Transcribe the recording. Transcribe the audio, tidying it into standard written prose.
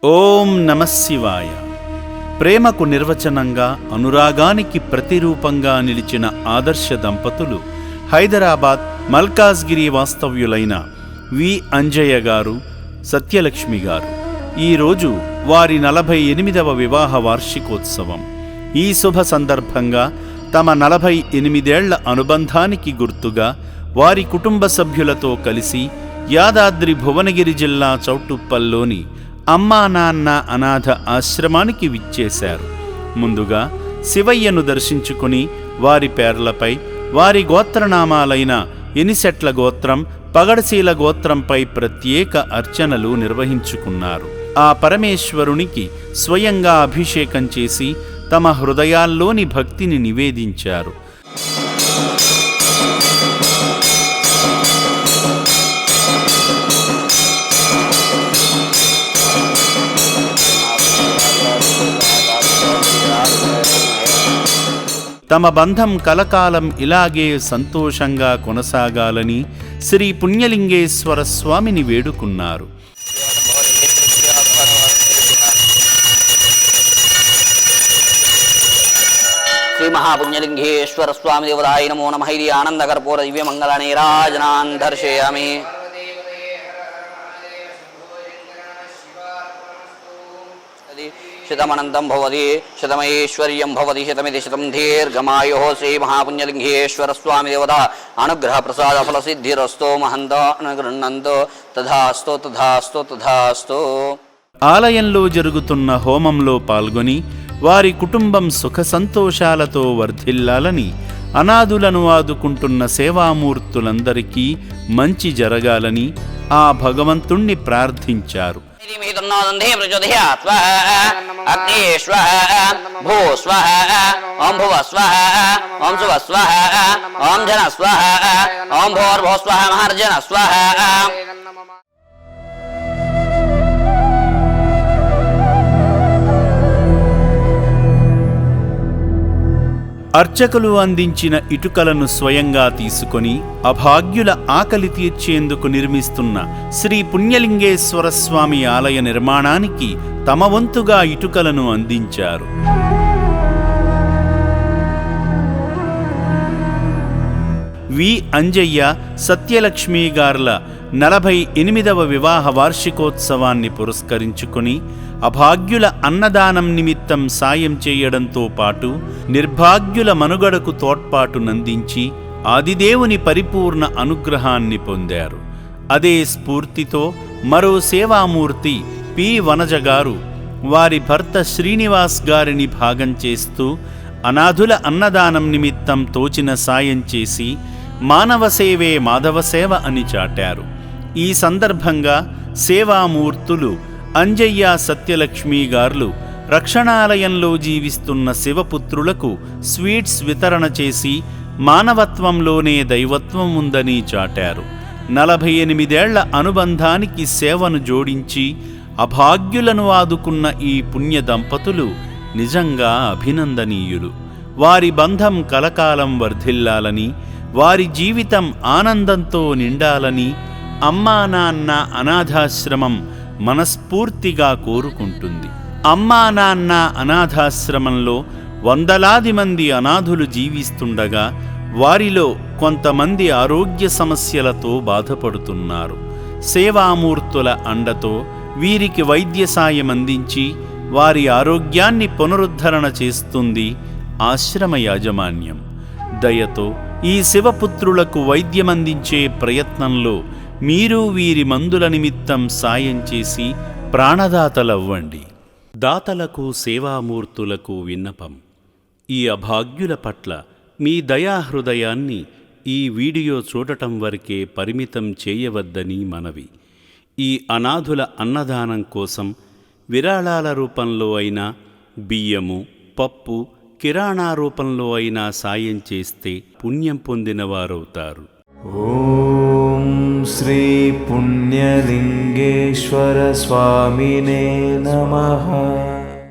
ఓం నమఃశివాయ. ప్రేమకు నిర్వచనంగా, అనురాగానికి ప్రతిరూపంగా నిలిచిన ఆదర్శ దంపతులు హైదరాబాద్ మల్కాజ్గిరి వాస్తవ్యులైన వి అంజయ్య గారు, సత్యలక్ష్మి గారు. ఈరోజు వారి 48వ వివాహ వార్షికోత్సవం. ఈ శుభ సందర్భంగా తమ 48 అనుబంధానికి గుర్తుగా వారి కుటుంబ సభ్యులతో కలిసి యాదాద్రి భువనగిరి జిల్లా చౌటుప్పల్లోని అమ్మా నాన్న అనాథ ఆశ్రమానికి విచ్చేశారు. ముందుగా శివయ్యను దర్శించుకుని వారి పేర్లపై, వారి గోత్రనామాలైన ఎనిసెట్ల గోత్రం, పగడశీల గోత్రంపై ప్రత్యేక అర్చనలు నిర్వహించుకున్నారు. ఆ పరమేశ్వరునికి స్వయంగా అభిషేకం చేసి తమ హృదయాల్లోని భక్తిని నివేదించారు. తమ బంధం కలకాలం ఇలాగే సంతోషంగా కొనసాగాలని శ్రీ పుణ్యలింగేశ్వర స్వామిని వేడుకున్నారు. శ్రీ మహాపుణ్యలింగేశ్వర స్వామి దేవతాయ నమో నమః. ఇది ఆనందకర్పూర దివ్య మంగళ నీరాజనాన్ దర్శయామి. శతమనంతం భవతి శతమైశ్వర్యం భవతి శతమితి శతం దీర్ఘమాయో. శ్రీ మహాపుణ్యలింగేశ్వర స్వామి దేవత అనుగ్రహ ప్రసాద ఫల సిద్ధిరస్తో మహంత అనుగృహంతో. తథాస్తు తథాస్తు తథాస్తు. ఆలయంలో జరుగుతున్న హోమంలో పాల్గొని వారి కుటుంబం సుఖ సంతోషాలతో వర్ధిల్లాలని, అనాథులను ఆదుకుంటున్న సేవామూర్తులందరికీ మంచి జరగాలని ఆ భగవంతుణ్ణి ప్రార్థించారు. ఓం భువ స్వః, ఓం శువ స్వః, ఓం జన స్వః, ఓం భోర్భో స్వః, మహర్జన స్వః. అర్చకులు అందించిన ఇటుకలను స్వయంగా తీసుకొని అభాగ్యుల ఆకలి తీర్చేందుకు నిర్మిస్తున్న శ్రీ పుణ్యలింగేశ్వర స్వామి ఆలయ నిర్మాణానికి తమ వంతుగా ఇటుకలను అందించారు. వి అంజయ్య, సత్యలక్ష్మి గార్ల 48వ వివాహ వార్షికోత్సవాన్ని పురస్కరించుకుని అభాగ్యుల అన్నదానం నిమిత్తం సాయం చేయడంతో పాటు నిర్భాగ్యుల మనుగడకు తోడ్పాటునందించి ఆదిదేవుని పరిపూర్ణ అనుగ్రహాన్ని పొందారు. అదే స్ఫూర్తితో మరో సేవామూర్తి పి వనజ గారు వారి భర్త శ్రీనివాస్ గారిని భాగం చేస్తూ అనాథుల అన్నదానం నిమిత్తం తోచిన సాయం చేసి మానవ సేవే మాధవ సేవ అని చాటారు. ఈ సందర్భంగా సేవామూర్తులు అంజయ్య, సత్యలక్ష్మి గార్లు రక్షణాలయంలో జీవిస్తున్న శివపుత్రులకు స్వీట్స్ వితరణ చేసి మానవత్వంలోనే దైవత్వం ఉందని చాటారు. 48 అనుబంధానికి సేవను జోడించి అభాగ్యులను ఆదుకున్న ఈ పుణ్య దంపతులు నిజంగా అభినందనీయులు. వారి బంధం కలకాలం వర్ధిల్లాలని, వారి జీవితం ఆనందంతో నిండాలని అమ్మా నాన్న అనాథాశ్రమం మనస్ఫూర్తిగా కోరుకుంటుంది. అమ్మా నాన్న అనాథాశ్రమంలో వందలాది మంది అనాథులు జీవిస్తుండగా వారిలో కొంతమంది ఆరోగ్య సమస్యలతో బాధపడుతున్నారు. సేవామూర్తుల అండతో వీరికి వైద్య సాయం అందించి వారి ఆరోగ్యాన్ని పునరుద్ధరణ చేస్తుంది ఆశ్రమ యాజమాన్యం. దయతో ఈ శివపుత్రులకు వైద్యమందించే ప్రయత్నంలో మీరు వీరి మందుల నిమిత్తం సాయం చేసి ప్రాణదాతలవ్వండి. దాతలకు, సేవామూర్తులకు విన్నపం: ఈ అభాగ్యుల పట్ల మీ దయాహృదయాన్ని ఈ వీడియో చూడటం వరకే పరిమితం చేయవద్దని మనవి. ఈ అనాథుల అన్నదానం కోసం విరాళాల రూపంలో అయినా, బియ్యము, పప్పు, కిరాణా రూపంలో అయినా సాయం చేస్తే పుణ్యం పొందినవారవుతారు. ఓం శ్రీ పుణ్యలింగేశ్వర స్వామినే నమః.